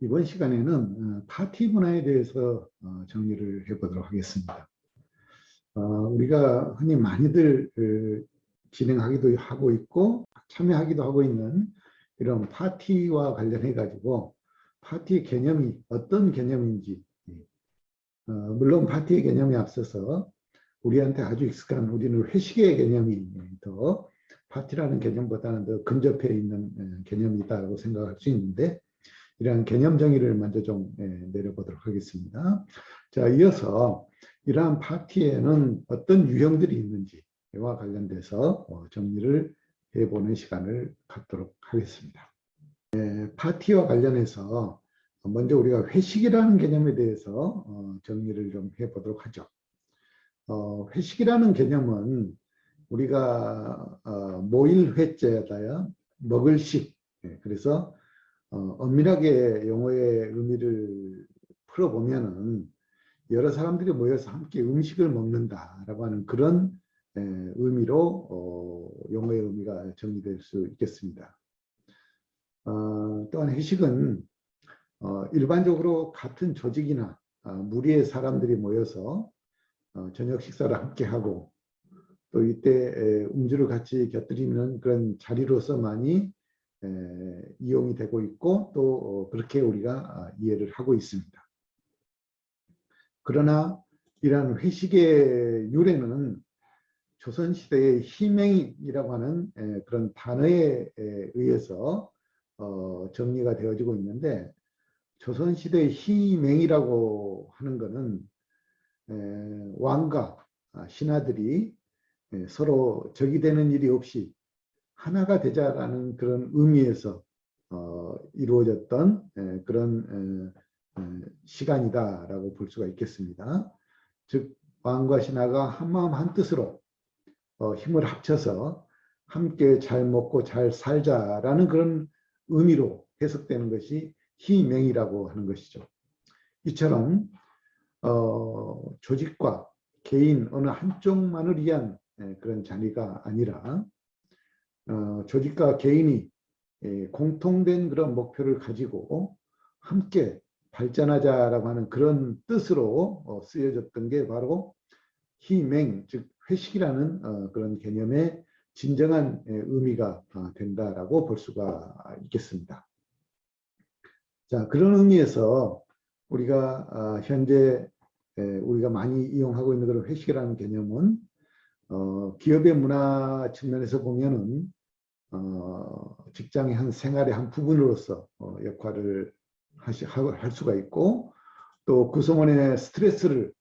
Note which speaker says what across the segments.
Speaker 1: 이번 시간에는 파티 문화에 대해서 정리를 해보도록 하겠습니다. 우리가 흔히 많이들 진행하기도 하고 있고 참여하기도 하고 있는 이런 파티와 관련해 가지고 파티의 개념이 어떤 개념인지, 물론 파티의 개념에 앞서서 우리한테 아주 익숙한 우리는 회식의 개념이 더 파티라는 개념보다는 더 근접해 있는 개념이다라고 생각할 수 있는데, 이러한 개념 정의를 먼저 좀 내려보도록 하겠습니다. 자, 이어서 이러한 파티에는 어떤 유형들이 있는지와 관련돼서 정리를 해보는 시간을 갖도록 하겠습니다. 파티와 관련해서 먼저 우리가 회식이라는 개념에 대해서 정리를 좀 해보도록 하죠. 회식이라는 개념은 우리가 모일 회자에다가 먹을 식, 그래서 엄밀하게 용어의 의미를 풀어보면은 여러 사람들이 모여서 함께 음식을 먹는다라고 하는 그런 의미로 용어의 의미가 정리될 수 있겠습니다. 또한 회식은 일반적으로 같은 조직이나 무리의 사람들이 모여서 저녁 식사를 함께 하고 또 이때 음주를 같이 곁들이는 그런 자리로서만이 이용이 되고 있고 또 그렇게 우리가 이해를 하고 있습니다. 그러나 이러한 회식의 유래는 조선시대의 희맹이라고 하는 그런 단어에 의해서 정리가 되어지고 있는데, 조선시대의 희맹이라고 하는 것은 왕과 신하들이 서로 적이 되는 일이 없이 하나가 되자라는 그런 의미에서 이루어졌던 그런 시간이다라고 볼 수가 있겠습니다. 즉 왕과 신하가 한마음 한뜻으로 힘을 합쳐서 함께 잘 먹고 잘 살자라는 그런 의미로 해석되는 것이 희맹이라고 하는 것이죠. 이처럼 조직과 개인 어느 한쪽만을 위한 그런 자리가 아니라 조직과 개인이 공통된 그런 목표를 가지고 함께 발전하자라고 하는 그런 뜻으로 쓰여졌던 게 바로 희맹, 즉 회식이라는 그런 개념의 진정한 의미가 된다라고 볼 수가 있겠습니다. 자, 그런 의미에서 우리가 현재 우리가 많이 이용하고 있는 그런 회식이라는 개념은 기업의 문화 측면에서 보면은 직장의 한 생활의 한 부분으로서 역할을 할 수가 있고, 또 구성원의 스트레스를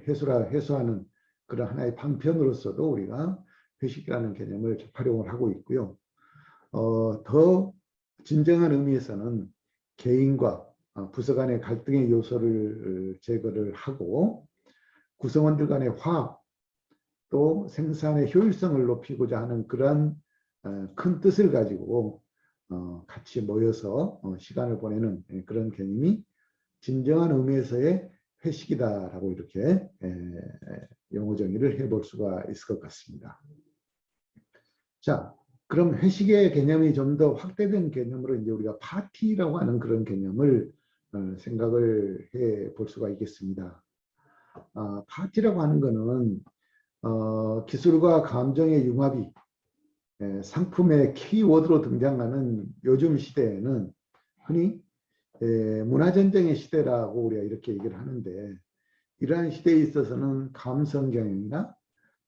Speaker 1: 해소하는 그런 하나의 방편으로서도 우리가 회식이라는 개념을 활용을 하고 있고요. 더 진정한 의미에서는 개인과 부서 간의 갈등의 요소를 제거를 하고 구성원들 간의 화합, 또 생산의 효율성을 높이고자 하는 그런 큰 뜻을 가지고 같이 모여서 시간을 보내는 그런 개념이 진정한 의미에서의 회식이다라고 이렇게 용어 정의를 해볼 수가 있을 것 같습니다. 자, 그럼 회식의 개념이 좀 더 확대된 개념으로 이제 우리가 파티라고 하는 그런 개념을 생각을 해 볼 수가 있겠습니다. 파티라고 하는 것은 기술과 감정의 융합이 상품의 키워드로 등장하는 요즘 시대에는 흔히 문화전쟁의 시대라고 우리가 이렇게 얘기를 하는데, 이러한 시대에 있어서는 감성 경영이나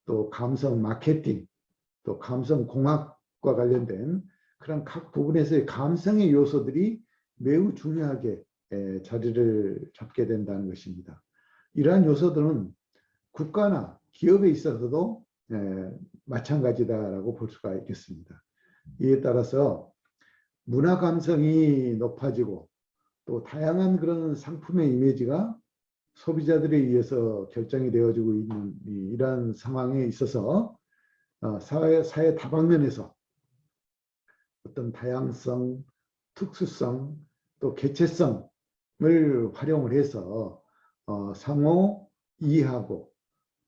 Speaker 1: 또 감성 마케팅, 또 감성 공학과 관련된 그런 각 부분에서의 감성의 요소들이 매우 중요하게 자리를 잡게 된다는 것입니다. 이러한 요소들은 국가나 기업에 있어서도 마찬가지다라고 볼 수가 있겠습니다. 이에 따라서 문화 감성이 높아지고 또 다양한 그런 상품의 이미지가 소비자들에 의해서 결정이 되어지고 있는 이러한 상황에 있어서 사회 다방면에서 어떤 다양성, 특수성, 또 개체성을 활용을 해서 상호 이해하고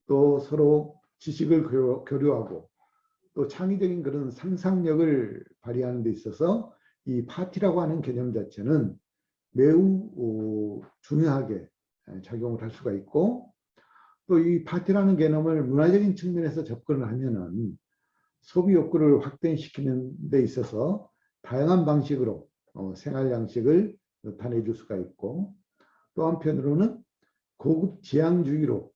Speaker 1: 또 서로 지식을 교류하고 또 창의적인 그런 상상력을 발휘하는 데 있어서 이 파티라고 하는 개념 자체는 매우 중요하게 작용을 할 수가 있고, 또 이 파티라는 개념을 문화적인 측면에서 접근을 하면은 소비 욕구를 확대시키는 데 있어서 다양한 방식으로 생활 양식을 나타내줄 수가 있고, 또 한편으로는 고급 지향주의로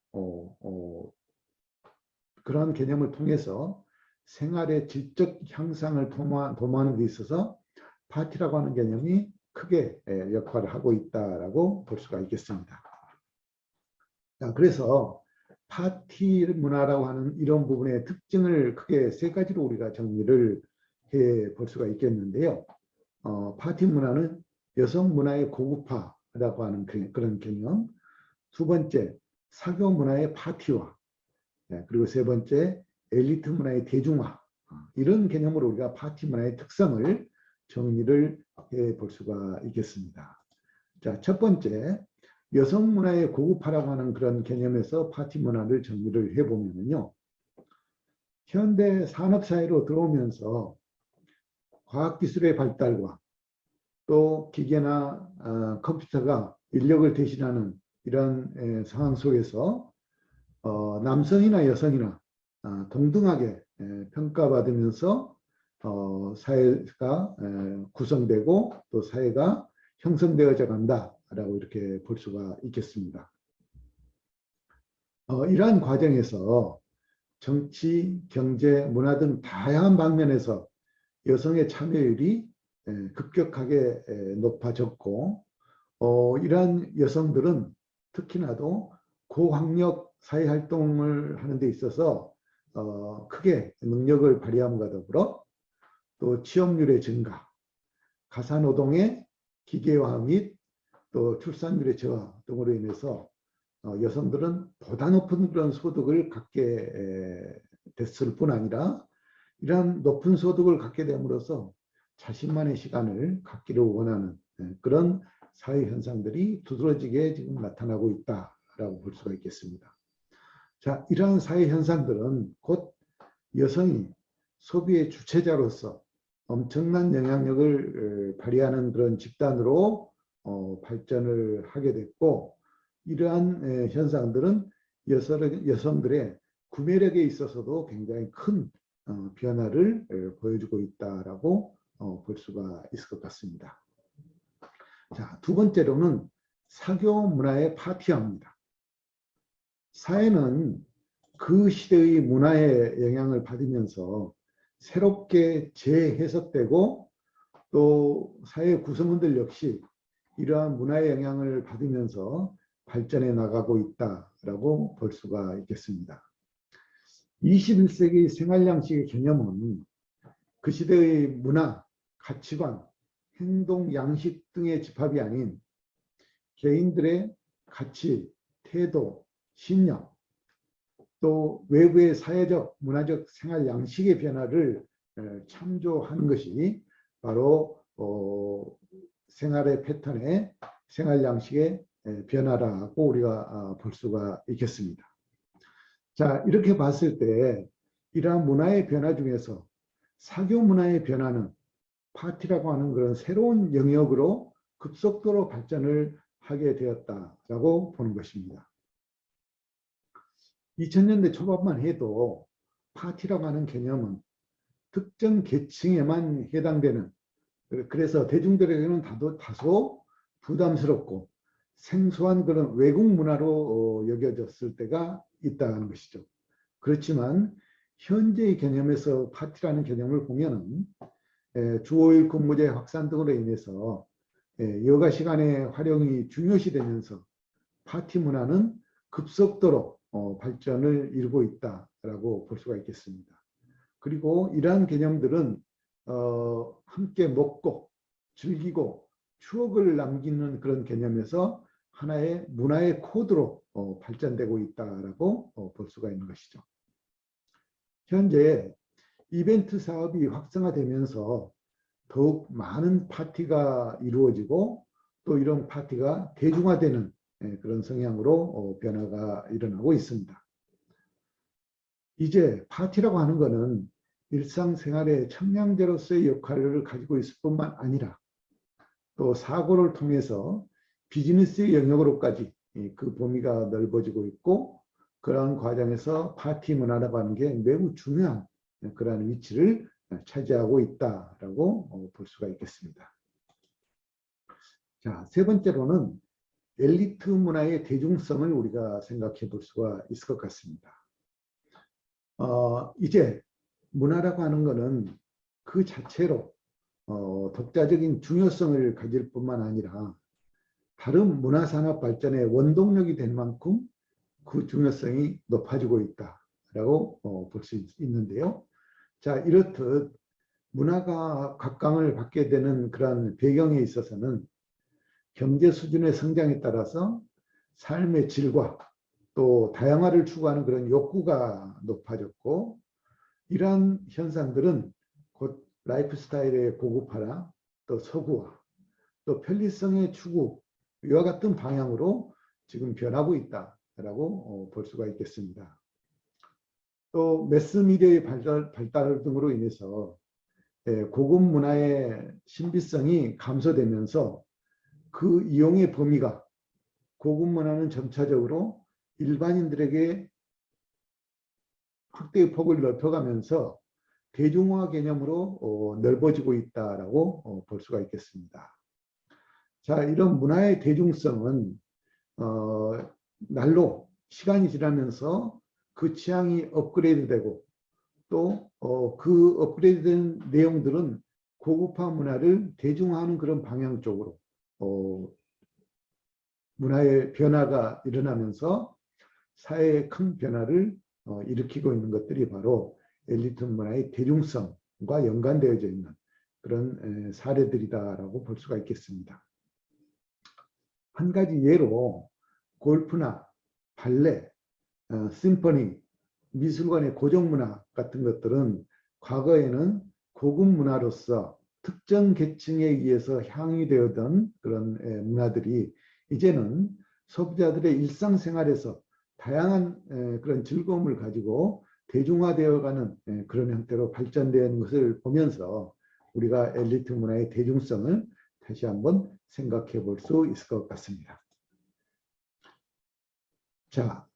Speaker 1: 그런 개념을 통해서 생활의 질적 향상을 도모하는 데 있어서 파티라고 하는 개념이 크게 역할을 하고 있다라고 볼 수가 있겠습니다. 자, 그래서 파티 문화라고 하는 이런 부분의 특징을 크게 세 가지로 우리가 정리를 해 볼 수가 있겠는데요. 파티 문화는 여성 문화의 고급화라고 하는 그런 개념. 두 번째, 사교 문화의 파티화. 그리고 세 번째, 엘리트 문화의 대중화. 이런 개념으로 우리가 파티 문화의 특성을 정리를 해 볼 수가 있겠습니다. 자, 첫 번째, 여성 문화의 고급화라고 하는 그런 개념에서 파티 문화를 정리를 해보면요. 현대 산업사회로 들어오면서 과학기술의 발달과 또 기계나 컴퓨터가 인력을 대신하는 이런 상황 속에서 남성이나 여성이나 동등하게 평가받으면서 사회가 구성되고 또 사회가 형성되어져 간다라고 이렇게 볼 수가 있겠습니다. 이러한 과정에서 정치, 경제, 문화 등 다양한 방면에서 여성의 참여율이 급격하게 높아졌고, 이러한 여성들은 특히나도 고학력 사회활동을 하는 데 있어서 크게 능력을 발휘함과 더불어 또 취업률의 증가, 가사노동의 기계화 및 또 출산율의 저하 등으로 인해서 여성들은 보다 높은 그런 소득을 갖게 됐을 뿐 아니라 이러한 높은 소득을 갖게 됨으로써 자신만의 시간을 갖기를 원하는 그런 사회 현상들이 두드러지게 지금 나타나고 있다라고 볼 수가 있겠습니다. 자, 이러한 사회 현상들은 곧 여성이 소비의 주체자로서 엄청난 영향력을 발휘하는 그런 집단으로 발전을 하게 됐고, 이러한 현상들은 여성들의 구매력에 있어서도 굉장히 큰 변화를 보여주고 있다라고 볼 수가 있을 것 같습니다. 자, 두 번째로는 사교 문화의 파티화입니다. 사회는 그 시대의 문화의 영향을 받으면서 새롭게 재해석되고 또 사회 구성원들 역시 이러한 문화의 영향을 받으면서 발전해 나가고 있다라고 볼 수가 있겠습니다. 21세기 생활 양식의 개념은 그 시대의 문화, 가치관, 행동, 양식 등의 집합이 아닌 개인들의 가치, 태도, 신념, 또 외부의 사회적, 문화적 생활 양식의 변화를 참조하는 것이 바로 생활의 패턴의 생활 양식의 변화라고 우리가 볼 수가 있겠습니다. 자, 이렇게 봤을 때 이러한 문화의 변화 중에서 사교 문화의 변화는 파티라고 하는 그런 새로운 영역으로 급속도로 발전을 하게 되었다라고 보는 것입니다. 2000년대 초반만 해도 파티라고 하는 개념은 특정 계층에만 해당되는, 그래서 대중들에게는 다소 부담스럽고 생소한 그런 외국 문화로 여겨졌을 때가 있다는 것이죠. 그렇지만 현재의 개념에서 파티라는 개념을 보면은 주 5일 근무제 확산 등으로 인해서 여가 시간의 활용이 중요시되면서 파티 문화는 급속도로 발전을 이루고 있다라고 볼 수가 있겠습니다. 그리고 이러한 개념들은 함께 먹고 즐기고 추억을 남기는 그런 개념에서 하나의 문화의 코드로 발전되고 있다라고 볼 수가 있는 것이죠. 현재 이벤트 사업이 활성화되면서 더욱 많은 파티가 이루어지고 또 이런 파티가 대중화되는 그런 성향으로 변화가 일어나고 있습니다. 이제 파티라고 하는 것은 일상생활의 청량제로서의 역할을 가지고 있을 뿐만 아니라 또 사고를 통해서 비즈니스 영역으로까지 그 범위가 넓어지고 있고, 그런 과정에서 파티 문화라고 하는 게 매우 중요한 그러한 위치를 차지하고 있다라고 볼 수가 있겠습니다. 자, 세 번째로는 엘리트 문화의 대중성을 우리가 생각해 볼 수가 있을 것 같습니다. 이제 문화라고 하는 것은 그 자체로 독자적인 중요성을 가질 뿐만 아니라 다른 문화산업 발전의 원동력이 될 만큼 그 중요성이 높아지고 있다라고 볼 수 있는데요. 자, 이렇듯 문화가 각광을 받게 되는 그런 배경에 있어서는 경제 수준의 성장에 따라서 삶의 질과 또 다양화를 추구하는 그런 욕구가 높아졌고, 이러한 현상들은 곧 라이프 스타일의 고급화나 또 서구화, 또 편리성의 추구, 이와 같은 방향으로 지금 변하고 있다라고 볼 수가 있겠습니다. 또 매스미디어의 발달 등으로 인해서 고급 문화의 신비성이 감소되면서 그 이용의 범위가, 고급 문화는 점차적으로 일반인들에게 확대의 폭을 넓혀가면서 대중화 개념으로 넓어지고 있다라고 볼 수가 있겠습니다. 자, 이런 문화의 대중성은 날로 시간이 지나면서 그 취향이 업그레이드되고, 또 그 업그레이드된 내용들은 고급화 문화를 대중화하는 그런 방향 쪽으로 문화의 변화가 일어나면서 사회의 큰 변화를 일으키고 있는 것들이 바로 엘리트 문화의 대중성과 연관되어져 있는 그런 사례들이다라고 볼 수가 있겠습니다. 한 가지 예로 골프나 발레, 심포니, 미술관의 고정문화 같은 것들은 과거에는 고급 문화로서 특정 계층에 의해서 향유되었던 그런 문화들이 이제는 소비자들의 일상생활에서 다양한 그런 즐거움을 가지고 대중화되어가는 그런 형태로 발전되는 것을 보면서 우리가 엘리트 문화의 대중성을 다시 한번 생각해 볼 수 있을 것 같습니다. 자,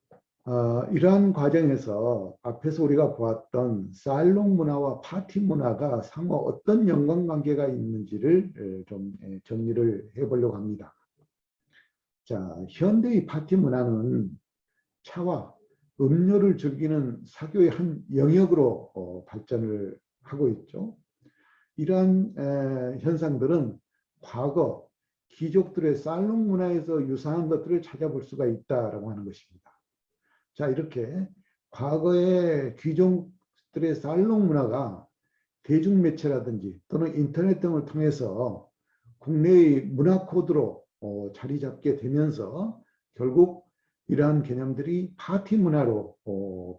Speaker 1: 이러한 과정에서 앞에서 우리가 보았던 살롱 문화와 파티 문화가 상호 어떤 연관관계가 있는지를 좀 정리를 해보려고 합니다. 자, 현대의 파티 문화는 차와 음료를 즐기는 사교의 한 영역으로 발전을 하고 있죠. 이러한 현상들은 과거 귀족들의 살롱 문화에서 유사한 것들을 찾아볼 수가 있다라고 하는 것입니다. 자, 이렇게 과거의 귀족들의 살롱 문화가 대중매체라든지 또는 인터넷 등을 통해서 국내의 문화 코드로 자리 잡게 되면서 결국 이러한 개념들이 파티 문화로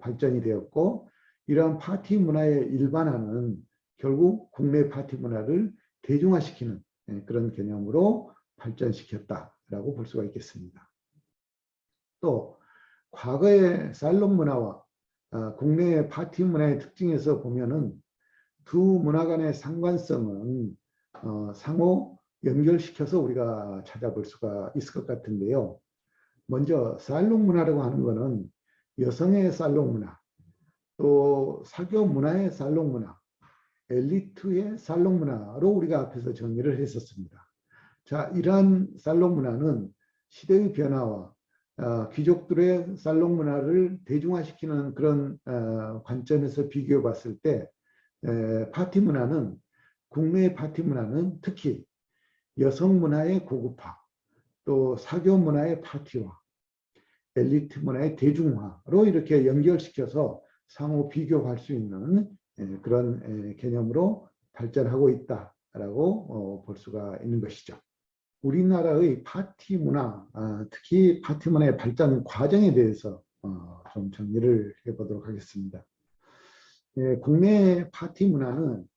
Speaker 1: 발전이 되었고, 이러한 파티 문화의 일반화는 결국 국내 파티 문화를 대중화시키는 그런 개념으로 발전시켰다라고 볼 수가 있겠습니다. 또 과거의 살롱 문화와 국내의 파티 문화의 특징에서 보면은 두 문화 간의 상관성은 상호 연결시켜서 우리가 찾아볼 수가 있을 것 같은데요. 먼저 살롱 문화라고 하는 것은 여성의 살롱 문화, 또 사교 문화의 살롱 문화, 엘리트의 살롱 문화로 우리가 앞에서 정리를 했었습니다. 자, 이러한 살롱 문화는 시대의 변화와 귀족들의 살롱 문화를 대중화시키는 그런 관점에서 비교해 봤을 때 파티 문화는, 국내의 파티 문화는 특히 여성 문화의 고급화, 또 사교 문화의 파티화, 엘리트 문화의 대중화로 이렇게 연결시켜서 상호 비교할 수 있는 그런 개념으로 발전하고 있다라고 볼 수가 있는 것이죠. 우리나라의 파티 문화, 특히 파티 문화의 발전 과정에 대해서 좀 정리를 해보도록 하겠습니다. 국내 파티 문화는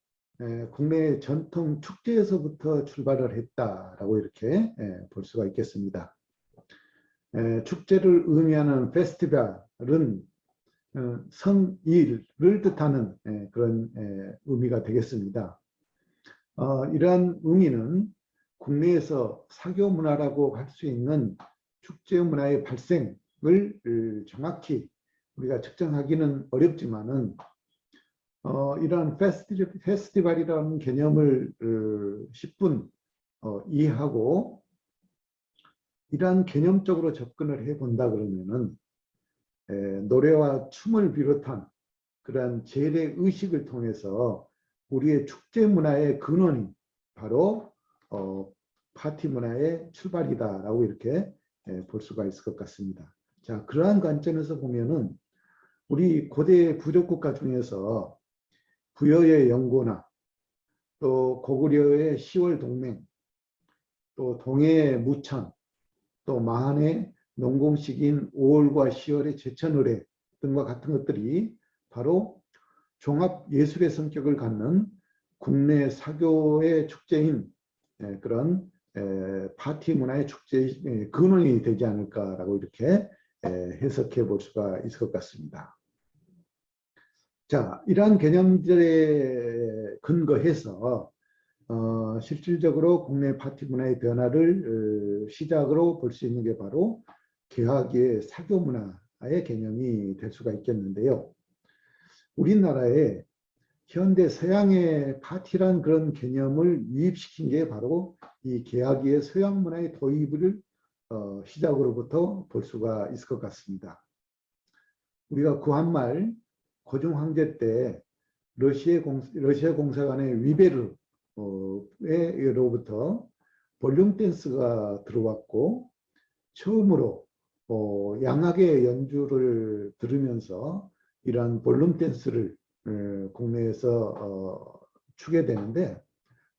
Speaker 1: 국내 전통 축제에서부터 출발을 했다라고 이렇게 볼 수가 있겠습니다. 축제를 의미하는 페스티벌은 성일을 뜻하는 그런 의미가 되겠습니다. 이러한 의미는 국내에서 사교 문화라고 할 수 있는 축제 문화의 발생을 정확히 우리가 측정하기는 어렵지만은 이러한 페스티벌이라는 개념을 10분 이해하고 이러한 개념적으로 접근을 해본다 그러면은 노래와 춤을 비롯한 그러한 재래 의식을 통해서 우리의 축제 문화의 근원이 바로 파티 문화의 출발이다라고 이렇게 볼 수가 있을 것 같습니다. 자, 그러한 관점에서 보면은 우리 고대 부족국가 중에서 부여의 영고나 또 고구려의 10월 동맹, 또 동해의 무천, 또 마한의 농공식인 5월과 10월의 제천의례 등과 같은 것들이 바로 종합 예술의 성격을 갖는 국내 사교의 축제인 그런 파티 문화의 축제의 근원이 되지 않을까라고 이렇게 해석해 볼 수가 있을 것 같습니다. 자, 이러한 개념들에 근거해서 실질적으로 국내 파티 문화의 변화를 시작으로 볼 수 있는 게 바로 개화기의 사교 문화의 개념이 될 수가 있겠는데요. 우리나라에 현대 서양의 파티란 그런 개념을 유입시킨 게 바로 이 개화기의 서양 문화의 도입을 시작으로부터 볼 수가 있을 것 같습니다. 우리가 구한말 고종 황제 때 러시아 공사관의 위베르로부터 볼륨 댄스가 들어왔고 처음으로 양악의 연주를 들으면서 이러한 볼륨 댄스를 국내에서 추게 되는데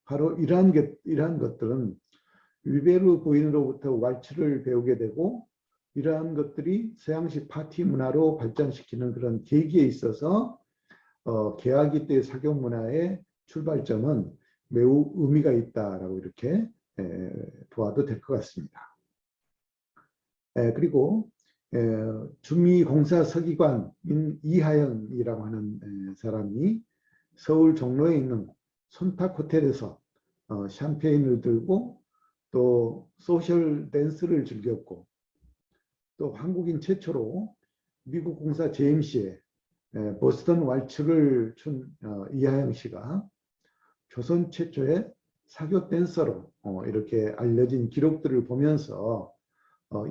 Speaker 1: 바로 이러한 것들은 위베르 부인으로부터 왈츠를 배우게 되고 이러한 것들이 서양식 파티 문화로 발전시키는 그런 계기에 있어서 개화기 때 사교 문화의 출발점은 매우 의미가 있다라고 이렇게 보아도 될 것 같습니다. 그리고 주미공사 서기관인 이하영이라고 하는 사람이 서울 종로에 있는 손탁 호텔에서 샴페인을 들고 또 소셜 댄스를 즐겼고 또 한국인 최초로 미국 공사 JMC에 보스턴 왈츠를 춘 이하영 씨가 조선 최초의 사교 댄서로 이렇게 알려진 기록들을 보면서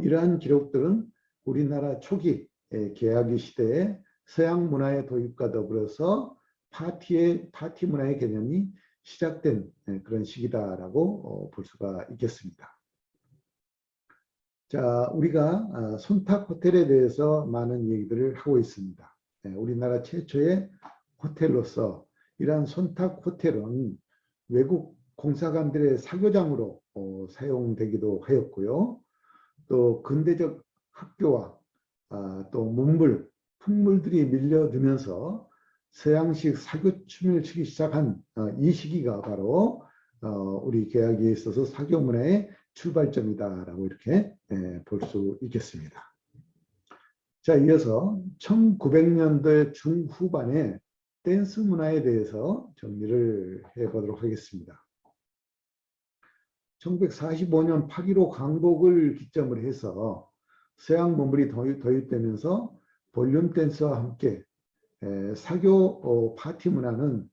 Speaker 1: 이러한 기록들은 우리나라 초기 개화기 시대의 서양 문화의 도입과 더불어서 파티 문화의 개념이 시작된 그런 시기다라고 볼 수가 있겠습니다. 자, 우리가 손탁 호텔에 대해서 많은 얘기들을 하고 있습니다. 우리나라 최초의 호텔로서 이러한 손탁 호텔은 외국 공사관들의 사교장으로 사용되기도 하였고요. 또 근대적 학교와 또 문물, 풍물들이 밀려들면서 서양식 사교춤을 추기 시작한 이 시기가 바로 우리 개화기에 있어서 사교 문화의 출발점이다라고 이렇게 볼 수 있겠습니다. 자, 이어서 1900년대 중후반에 댄스 문화에 대해서 정리를 해보도록 하겠습니다. 1945년 8.15 광복을 기점으로 해서 서양 문물이 도입되면서 볼륨 댄스와 함께 사교 파티 문화는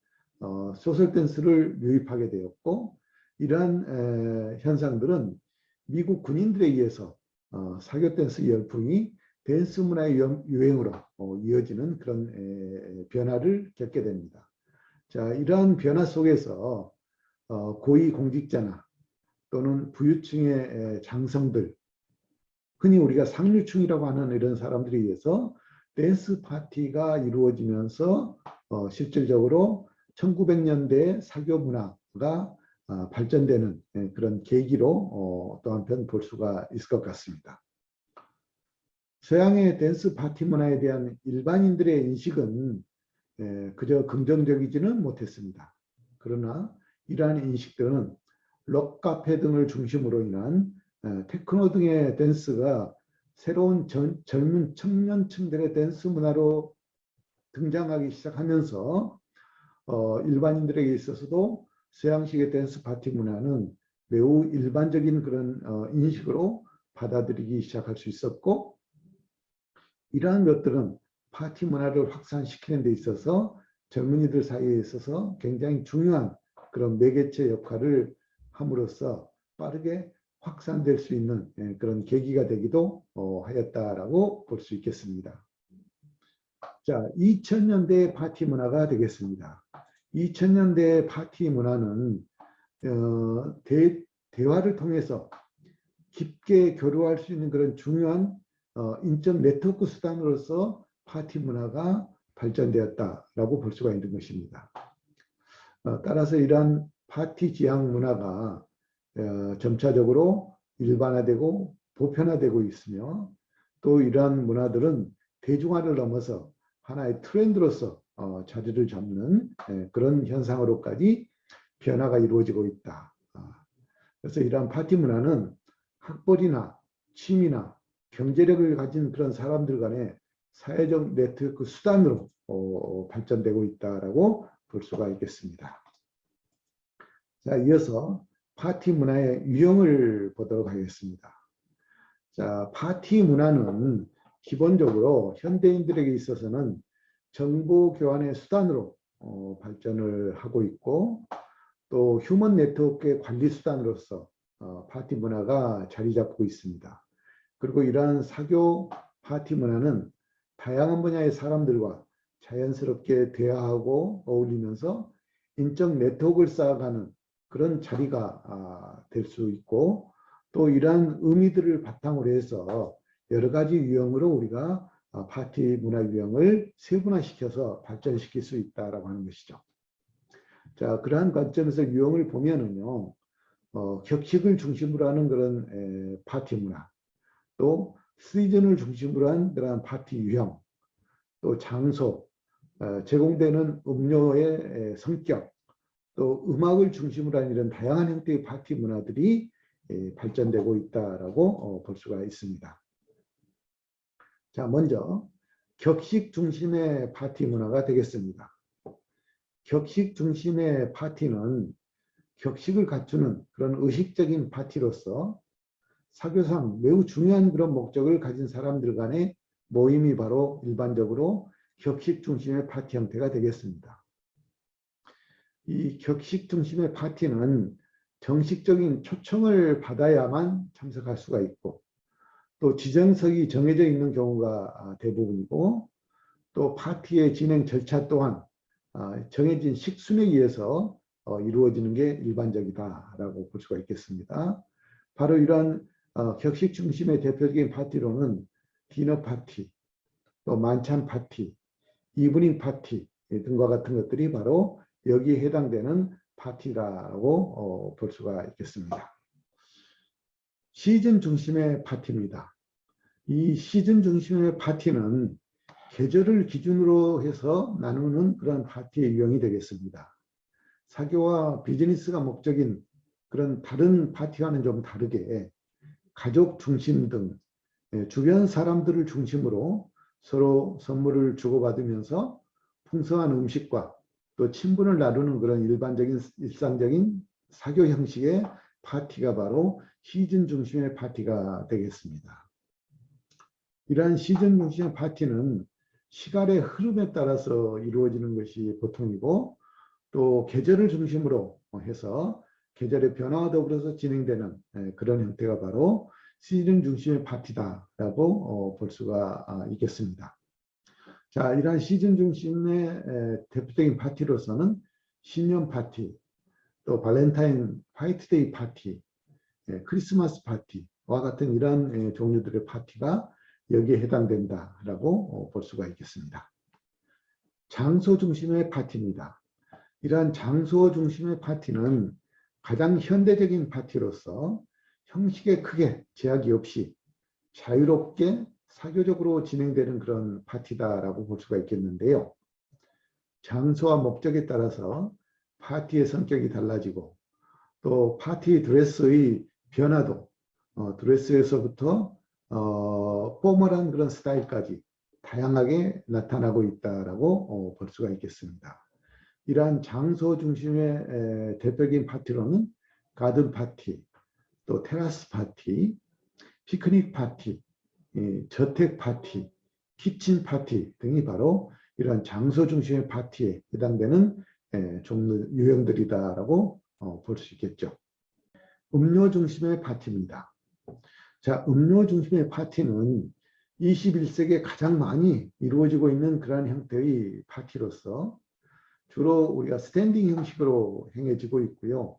Speaker 1: 소셜 댄스를 유입하게 되었고 이러한 현상들은 미국 군인들에 의해서 사교 댄스 열풍이 댄스 문화의 유행으로 이어지는 그런 변화를 겪게 됩니다. 자, 이러한 변화 속에서 고위 공직자나 또는 부유층의 장성들, 흔히 우리가 상류층이라고 하는 이런 사람들에 의해서 댄스 파티가 이루어지면서 실질적으로 1900년대 사교 문화가 발전되는 그런 계기로 또 한편 볼 수가 있을 것 같습니다. 서양의 댄스 파티 문화에 대한 일반인들의 인식은 그저 긍정적이지는 못했습니다. 그러나 이러한 인식들은 록 카페 등을 중심으로 인한 테크노 등의 댄스가 새로운 젊은 청년층들의 댄스 문화로 등장하기 시작하면서 일반인들에게 있어서도 서양식의 댄스 파티 문화는 매우 일반적인 그런 인식으로 받아들이기 시작할 수 있었고, 이러한 것들은 파티 문화를 확산시키는 데 있어서 젊은이들 사이에 있어서 굉장히 중요한 그런 매개체 역할을 함으로써 빠르게 확산될 수 있는 그런 계기가 되기도 하였다라고 볼 수 있겠습니다. 자, 2000년대 파티 문화가 되겠습니다. 2000년대 파티 문화는 대화를 통해서 깊게 교류할 수 있는 그런 중요한 인적 네트워크 수단으로서 파티 문화가 발전되었다라고 볼 수가 있는 것입니다. 따라서 이러한 파티 지향 문화가 점차적으로 일반화되고 보편화되고 있으며, 또 이러한 문화들은 대중화를 넘어서 하나의 트렌드로서 자리를 잡는 그런 현상으로까지 변화가 이루어지고 있다. 그래서 이러한 파티 문화는 학벌이나 취미나 경제력을 가진 그런 사람들 간의 사회적 네트워크 수단으로 발전되고 있다라고 볼 수가 있겠습니다. 자, 이어서 파티 문화의 유형을 보도록 하겠습니다. 자, 파티 문화는 기본적으로 현대인들에게 있어서는 정보 교환의 수단으로 발전을 하고 있고, 또 휴먼 네트워크의 관리 수단으로서 파티 문화가 자리 잡고 있습니다. 그리고 이러한 사교 파티 문화는 다양한 분야의 사람들과 자연스럽게 대화하고 어울리면서 인적 네트워크를 쌓아가는 그런 자리가 될 수 있고, 또 이러한 의미들을 바탕으로 해서 여러 가지 유형으로 우리가 파티 문화 유형을 세분화시켜서 발전시킬 수 있다라고 하는 것이죠. 자, 그러한 관점에서 유형을 보면은요, 격식을 중심으로 하는 그런 파티 문화, 또 시즌을 중심으로 한 그런 파티 유형, 또 장소, 제공되는 음료의 성격, 또 음악을 중심으로 한 이런 다양한 형태의 파티 문화들이 발전되고 있다라고 볼 수가 있습니다. 자, 먼저 격식 중심의 파티 문화가 되겠습니다. 격식 중심의 파티는 격식을 갖추는 그런 의식적인 파티로서 사교상 매우 중요한 그런 목적을 가진 사람들 간의 모임이 바로 일반적으로 격식 중심의 파티 형태가 되겠습니다. 이 격식 중심의 파티는 정식적인 초청을 받아야만 참석할 수가 있고, 또 지정석이 정해져 있는 경우가 대부분이고, 또 파티의 진행 절차 또한 정해진 식순에 의해서 이루어지는 게 일반적이다라고 볼 수가 있겠습니다. 바로 이러한 격식 중심의 대표적인 파티로는 디너 파티, 또 만찬 파티, 이브닝 파티 등과 같은 것들이 바로 여기에 해당되는 파티라고 볼 수가 있겠습니다. 시즌 중심의 파티입니다. 이 시즌 중심의 파티는 계절을 기준으로 해서 나누는 그런 파티의 유형이 되겠습니다. 사교와 비즈니스가 목적인 그런 다른 파티와는 좀 다르게 가족 중심 등 주변 사람들을 중심으로 서로 선물을 주고받으면서 풍성한 음식과 또 친분을 나누는 그런 일상적인 사교 형식의 파티가 바로 시즌 중심의 파티가 되겠습니다. 이러한 시즌 중심의 파티는 시간의 흐름에 따라서 이루어지는 것이 보통이고, 또 계절을 중심으로 해서 계절의 변화와 더불어서 진행되는 그런 형태가 바로 시즌 중심의 파티다라고 볼 수가 있겠습니다. 자, 이러한 시즌 중심의 대표적인 파티로서는 신년 파티, 또 발렌타인 화이트데이 파티, 크리스마스 파티와 같은 이러한 종류들의 파티가 여기에 해당된다라고 볼 수가 있겠습니다. 장소 중심의 파티입니다. 이러한 장소 중심의 파티는 가장 현대적인 파티로서 형식에 크게 제약이 없이 자유롭게 사교적으로 진행되는 그런 파티다라고 볼 수가 있겠는데요. 장소와 목적에 따라서 파티의 성격이 달라지고, 또 파티 드레스의 변화도 드레스에서부터 포멀한 그런 스타일까지 다양하게 나타나고 있다라고 볼 수가 있겠습니다. 이러한 장소 중심의 대표적인 파티로는 가든 파티, 또 테라스 파티, 피크닉 파티, 저택 파티, 키친 파티 등이 바로 이러한 장소 중심의 파티에 해당되는 종류 유형들이다라고 볼 수 있겠죠. 음료 중심의 파티입니다. 자, 음료 중심의 파티는 21세기에 가장 많이 이루어지고 있는 그러한 형태의 파티로서 주로 우리가 스탠딩 형식으로 행해지고 있고요.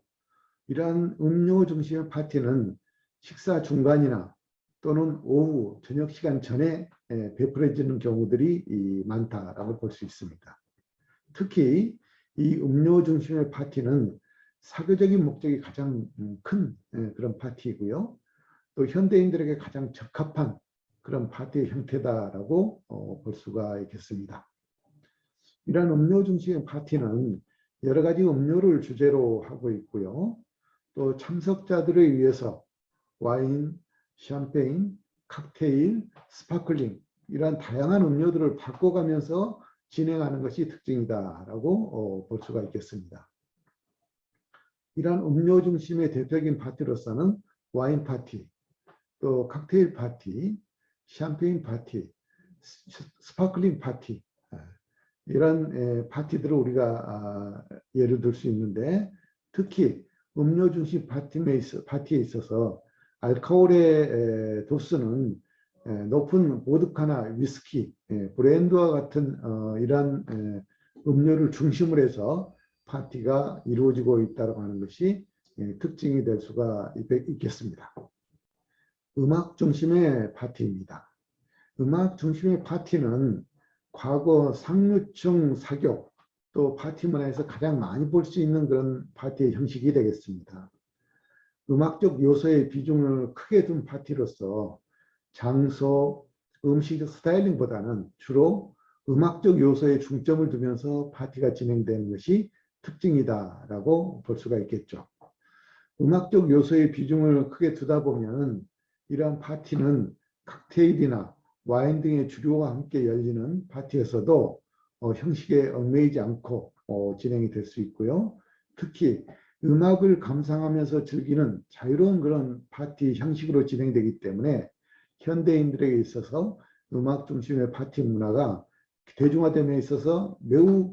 Speaker 1: 이러한 음료 중심의 파티는 식사 중간이나 또는 오후 저녁 시간 전에 베풀어지는 경우들이 많다라고 볼 수 있습니다. 특히 이 음료 중심의 파티는 사교적인 목적이 가장 큰 그런 파티이고요. 또 현대인들에게 가장 적합한 그런 파티의 형태다라고 볼 수가 있겠습니다. 이러한 음료 중심의 파티는 여러 가지 음료를 주제로 하고 있고요. 또 참석자들을 위해서 와인, 샴페인, 칵테일, 스파클링 이러한 다양한 음료들을 바꿔가면서 진행하는 것이 특징이다라고 볼 수가 있겠습니다. 이러한 음료 중심의 대표적인 파티로서는 와인 파티, 또 칵테일 파티, 샴페인 파티, 스파클링 파티 이런 파티들을 우리가 예를 들 수 있는데 특히 음료 중심 파티에 있어서 알코올의 도수는 높은 보드카나 위스키, 브랜드와 같은 이러한 음료를 중심으로 해서 파티가 이루어지고 있다고 하는 것이 특징이 될 수가 있겠습니다. 음악 중심의 파티입니다. 음악 중심의 파티는 과거 상류층 사교 또 파티 문화에서 가장 많이 볼 수 있는 그런 파티의 형식이 되겠습니다. 음악적 요소의 비중을 크게 둔 파티로서 장소, 음식 스타일링보다는 주로 음악적 요소에 중점을 두면서 파티가 진행되는 것이 특징이다라고 볼 수가 있겠죠. 음악적 요소의 비중을 크게 두다 보면 이러한 파티는 칵테일이나 와인 등의 주류와 함께 열리는 파티에서도 형식에 얽매이지 않고 진행이 될 수 있고요. 특히 음악을 감상하면서 즐기는 자유로운 그런 파티 형식으로 진행되기 때문에 현대인들에게 있어서 음악 중심의 파티 문화가 대중화됨에 있어서 매우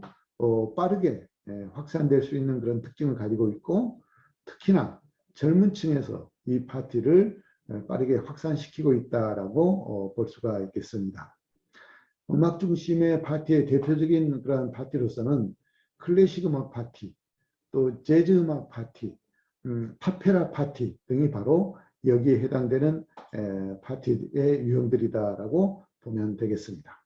Speaker 1: 빠르게 확산될 수 있는 그런 특징을 가지고 있고 특히나 젊은 층에서 이 파티를 빠르게 확산시키고 있다라고 볼 수가 있겠습니다. 음악 중심의 파티의 대표적인 그러한 파티로서는 클래식 음악 파티, 또 재즈 음악 파티, 파페라 파티 등이 바로 여기에 해당되는 파티의 유형들이다라고 보면 되겠습니다.